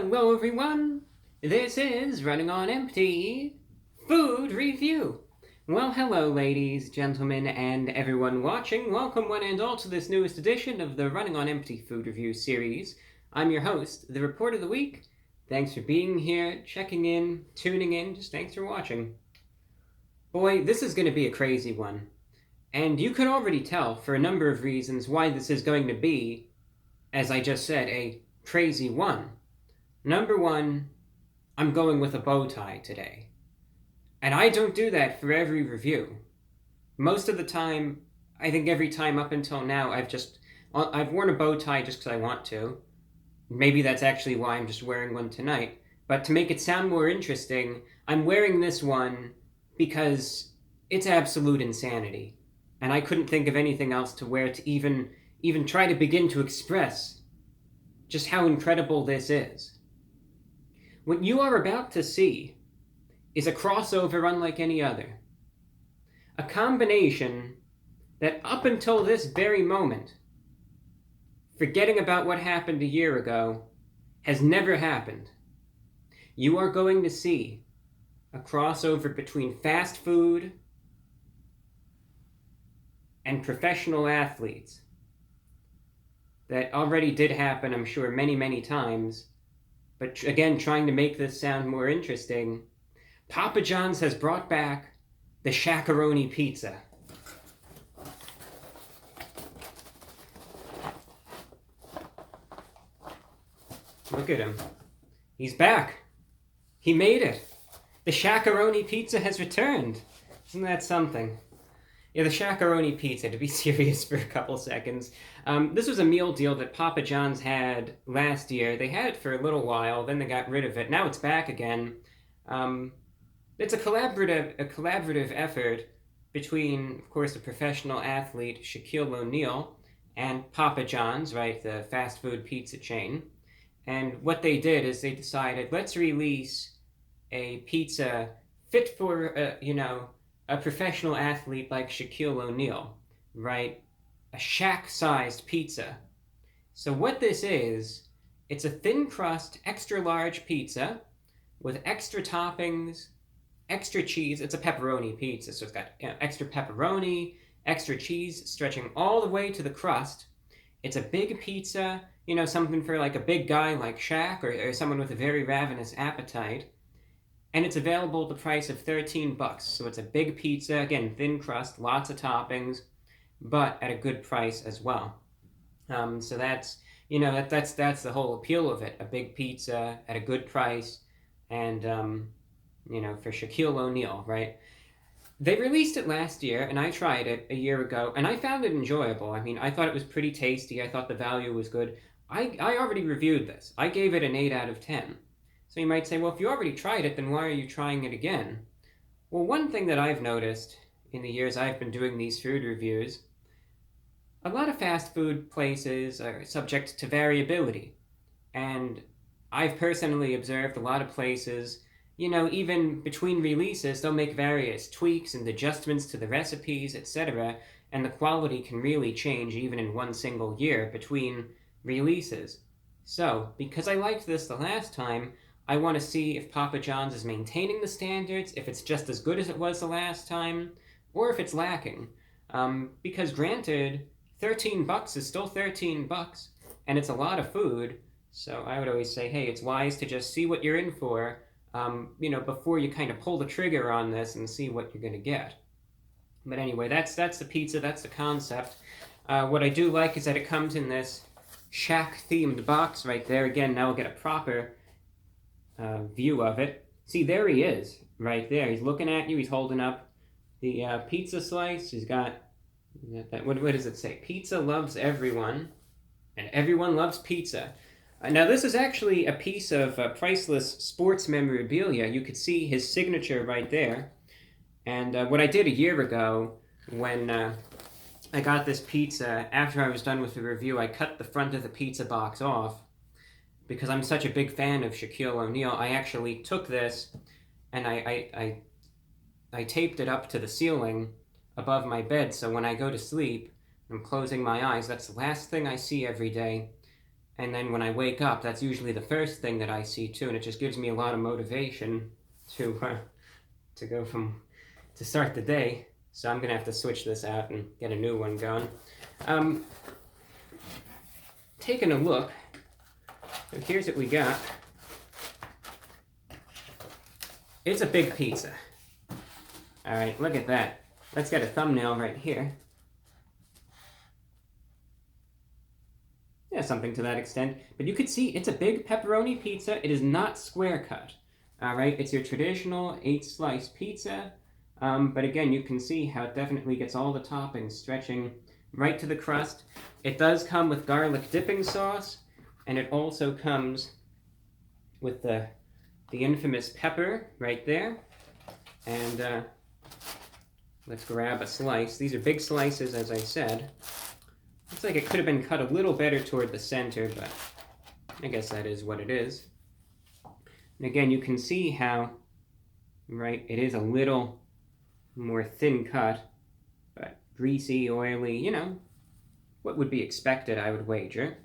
Hello everyone! This is Running on Empty Food Review. Well, hello ladies, gentlemen, and everyone watching. Welcome one and all to this newest edition of the Running on Empty Food Review series. I'm your host, the Report of the Week. Thanks for being here, checking in, tuning in, just thanks for watching. Boy, this is going to be a crazy one. And you can already tell, for a number of reasons, why this is going to be, as I just said, a crazy one. Number one, I'm going with a bow tie today. And I don't do that for every review. Most of the time, I think every time up until now, I've worn a bow tie just because I want to. Maybe that's actually why I'm just wearing one tonight. But to make it sound more interesting, I'm wearing this one because it's absolute insanity. And I couldn't think of anything else to wear to even try to begin to express just how incredible this is. What you are about to see is a crossover unlike any other. A combination that up until this very moment, forgetting about what happened a year ago, has never happened. You are going to see a crossover between fast food and professional athletes that already did happen, I'm sure, many, many times. But again, trying to make this sound more interesting, Papa John's has brought back the Shaq-a-Roni Pizza. Look at him. He's back. He made it. The Shaq-a-Roni Pizza has returned. Isn't that something? Yeah, the Shaq-a-Roni Pizza, to be serious for a couple seconds. This was a meal deal that Papa John's had last year. They had it for a little while, then they got rid of it. Now it's back again. It's a collaborative effort between, of course, the professional athlete Shaquille O'Neal and Papa John's, right, the fast food pizza chain. And what they did is they decided, let's release a pizza fit for, a professional athlete like Shaquille O'Neal, right? A Shaq-sized pizza. So what this is, it's a thin crust, extra large pizza with extra toppings, extra cheese. It's a pepperoni pizza, so it's got extra pepperoni, extra cheese stretching all the way to the crust. It's a big pizza, something for like a big guy like Shaq or someone with a very ravenous appetite. And it's available at the price of $13. So it's a big pizza, again, thin crust, lots of toppings, but at a good price as well. So that's the whole appeal of it. A big pizza at a good price, and for Shaquille O'Neal, right? They released it last year, and I tried it a year ago, and I found it enjoyable. I mean, I thought it was pretty tasty. I thought the value was good. I already reviewed this. I gave it an 8 out of 10. So you might say, well, if you already tried it, then why are you trying it again? Well, one thing that I've noticed in the years I've been doing these food reviews, a lot of fast food places are subject to variability. And I've personally observed a lot of places, even between releases, they'll make various tweaks and adjustments to the recipes, etc. And the quality can really change even in one single year between releases. So, because I liked this the last time, I want to see if Papa John's is maintaining the standards, if it's just as good as it was the last time, or if it's lacking. Because granted, $13 is still $13, and it's a lot of food, so I would always say, hey, it's wise to just see what you're in for, before you kind of pull the trigger on this and see what you're going to get. But anyway, that's the pizza, that's the concept. What I do like is that it comes in this Shaq-themed box right there. Again, now we'll get a proper view of it. See, there he is, right there. He's looking at you. He's holding up the pizza slice. He's got that. What does it say? Pizza loves everyone, and everyone loves pizza. Now, this is actually a piece of priceless sports memorabilia. You could see his signature right there. And what I did a year ago when I got this pizza, after I was done with the review, I cut the front of the pizza box off. Because I'm such a big fan of Shaquille O'Neal, I actually took this and I taped it up to the ceiling above my bed, so when I go to sleep, I'm closing my eyes, that's the last thing I see every day. And then when I wake up, that's usually the first thing that I see too, and it just gives me a lot of motivation to go to start the day. So I'm gonna have to switch this out and get a new one going. Taking a look, so here's what we got. It's a big pizza. All right, look at that. Let's get a thumbnail right here. Yeah, something to that extent. But you could see it's a big pepperoni pizza. It is not square cut. All right, it's your traditional 8-slice pizza. But again, you can see how it definitely gets all the toppings stretching right to the crust. It does come with garlic dipping sauce, and it also comes with the infamous pepper right there. And let's grab a slice. These are big slices, as I said. Looks like it could have been cut a little better toward the center, but I guess that is what it is. And again, you can see how, right, it is a little more thin cut, but greasy, oily, you know, what would be expected, I would wager.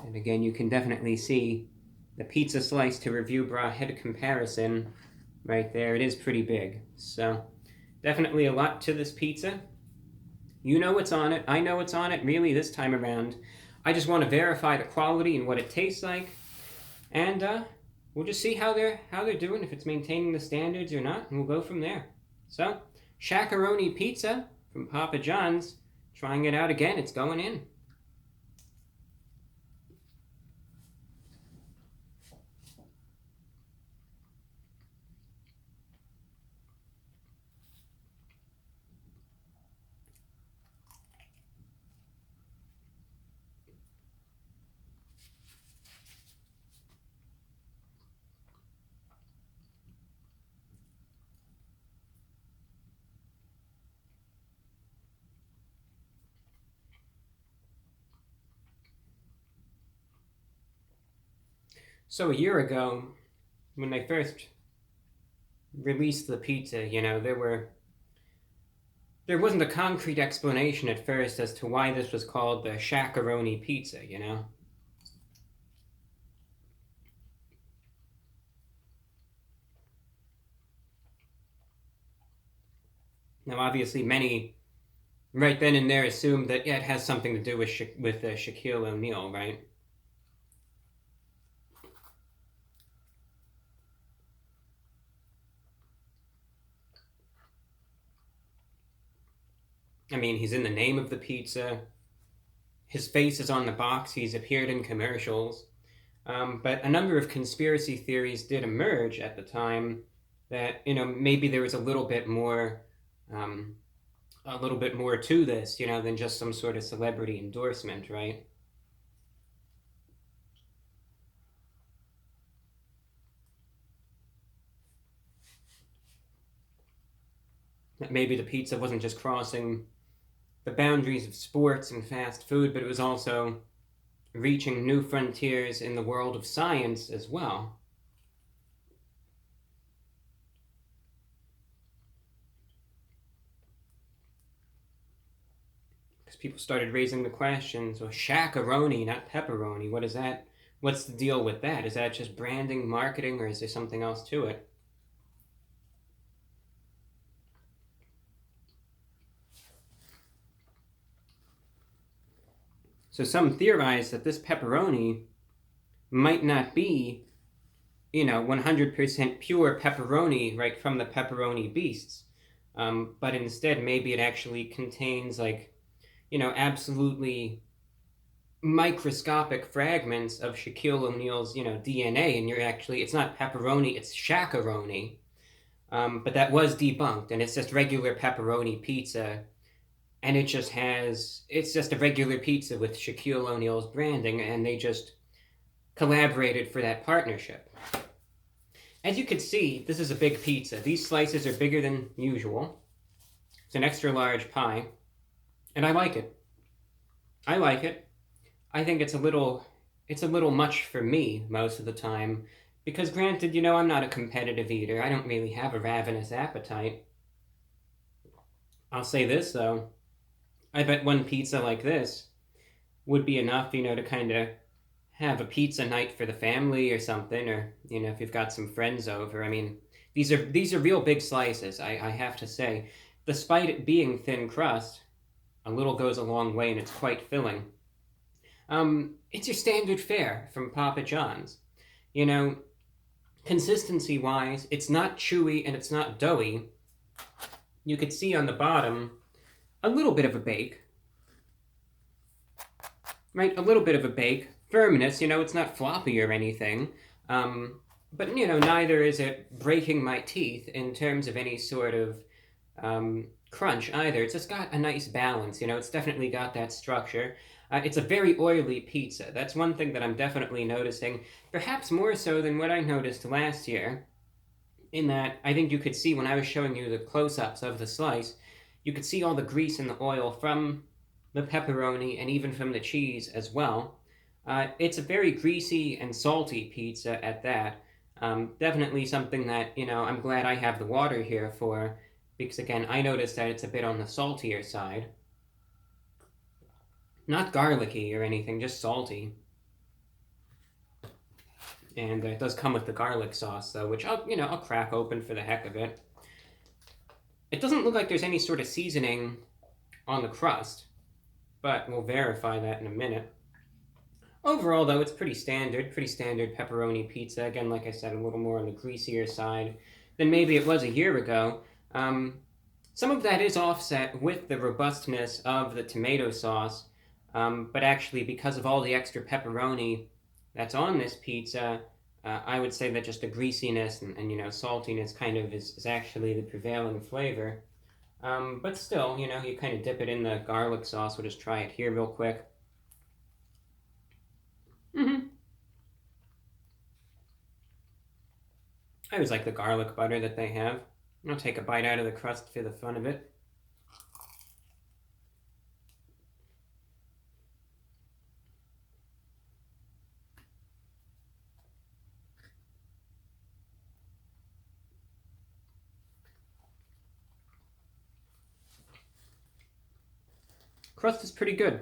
And again, you can definitely see the pizza slice to review bra head comparison right there. It is pretty big. So definitely a lot to this pizza. You know what's on it. I know what's on it. Really, this time around, I just want to verify the quality and what it tastes like, and we'll just see how they're doing, if it's maintaining the standards or not, and we'll go from there. So, Shaq-a-Roni Pizza from Papa John's. Trying it out again. It's going in. So a year ago, when they first released the pizza, you know, there wasn't a concrete explanation at first as to why this was called the Shaq-a-Roni Pizza, you know? Now, obviously, many right then and there assumed that, yeah, it has something to do with Shaquille O'Neal, right? I mean, he's in the name of the pizza. His face is on the box. He's appeared in commercials. But a number of conspiracy theories did emerge at the time that, you know, maybe there was a little bit more to this, you know, than just some sort of celebrity endorsement, right? That maybe the pizza wasn't just crossing the boundaries of sports and fast food, but it was also reaching new frontiers in the world of science as well. Because people started raising the questions, well, Shaq-a-Roni, not pepperoni. What is that? What's the deal with that? Is that just branding, marketing, or is there something else to it? So some theorize that this pepperoni might not be, you know, 100% pure pepperoni right from the pepperoni beasts, but instead maybe it actually contains, like, you know, absolutely microscopic fragments of Shaquille O'Neal's, you know, DNA, and it's not pepperoni, it's Shaq-a-Roni. But that was debunked, and it's just regular pepperoni pizza, and it's just a regular pizza with Shaquille O'Neal's branding, and they just collaborated for that partnership. As you can see, this is a big pizza. These slices are bigger than usual. It's an extra large pie, and I like it. I think it's a little much for me most of the time, because granted, you know, I'm not a competitive eater. I don't really have a ravenous appetite. I'll say this, though. I bet one pizza like this would be enough, to kind of have a pizza night for the family or something, or if you've got some friends over. I mean, these are real big slices. I have to say, despite it being thin crust, a little goes a long way, and it's quite filling. It's your standard fare from Papa John's. Consistency wise, it's not chewy and it's not doughy. You could see on the bottom a little bit of a bake. Right, a little bit of a bake. Firmness, it's not floppy or anything. But, neither is it breaking my teeth in terms of any sort of crunch either. It's just got a nice balance, it's definitely got that structure. It's a very oily pizza. That's one thing that I'm definitely noticing, perhaps more so than what I noticed last year, in that I think you could see when I was showing you the close-ups of the slice, you could see all the grease and the oil from the pepperoni and even from the cheese as well. It's a very greasy and salty pizza at that. Definitely something that, I'm glad I have the water here for, because again, I noticed that it's a bit on the saltier side. Not garlicky or anything, just salty. And it does come with the garlic sauce, though, which I'll crack open for the heck of it. It doesn't look like there's any sort of seasoning on the crust, but we'll verify that in a minute. Overall, though, it's pretty standard pepperoni pizza. Again, like I said, a little more on the greasier side than maybe it was a year ago. Some of that is offset with the robustness of the tomato sauce, but actually, because of all the extra pepperoni that's on this pizza, I would say that just the greasiness and saltiness kind of is actually the prevailing flavor. But still, you kind of dip it in the garlic sauce. We'll just try it here real quick. I always like the garlic butter that they have. I'll take a bite out of the crust for the fun of it. Crust is pretty good.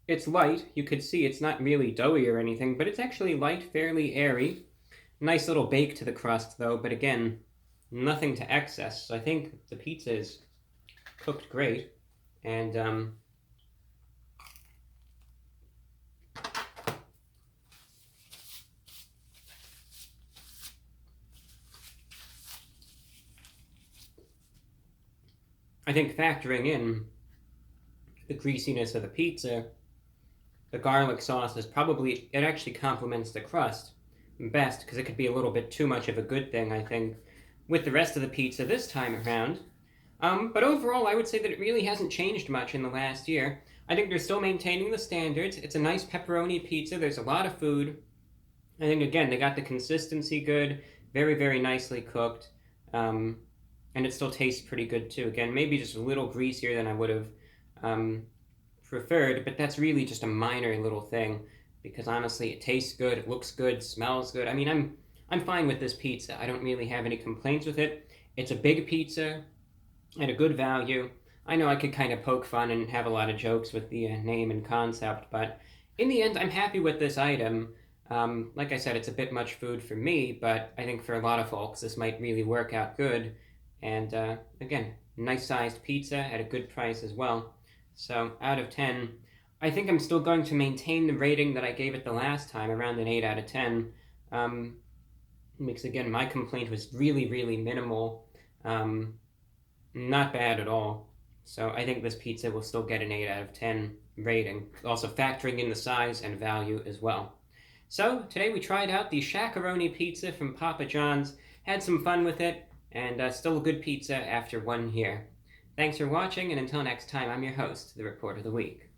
It's light. You could see it's not really doughy or anything, but it's actually light, fairly airy. Nice little bake to the crust, though, but again, nothing to excess. So I think the pizza is cooked great, and I think factoring in the greasiness of the pizza, the garlic sauce is probably, it actually complements the crust best, because it could be a little bit too much of a good thing, I think, with the rest of the pizza this time around. But overall, I would say that it really hasn't changed much in the last year. I think they're still maintaining the standards. It's a nice pepperoni pizza. There's a lot of food. I think, again, they got the consistency good, very, very nicely cooked, and it still tastes pretty good, too. Again, maybe just a little greasier than I would have preferred, but that's really just a minor little thing, because honestly, it tastes good, it looks good, smells good. I mean, I'm fine with this pizza. I don't really have any complaints with it. It's a big pizza at a good value. I know I could kind of poke fun and have a lot of jokes with the name and concept, but in the end, I'm happy with this item. Like I said, it's a bit much food for me, but I think for a lot of folks, this might really work out good. And again, nice sized pizza at a good price as well. So out of 10, I think I'm still going to maintain the rating that I gave it the last time, around an 8 out of 10. Because again, my complaint was really, really minimal. Not bad at all. So I think this pizza will still get an 8 out of 10 rating, also factoring in the size and value as well. So today we tried out the Shaq-a-Roni Pizza from Papa John's, had some fun with it, and still a good pizza after 1 year. Thanks for watching, and until next time, I'm your host, the Report of the Week.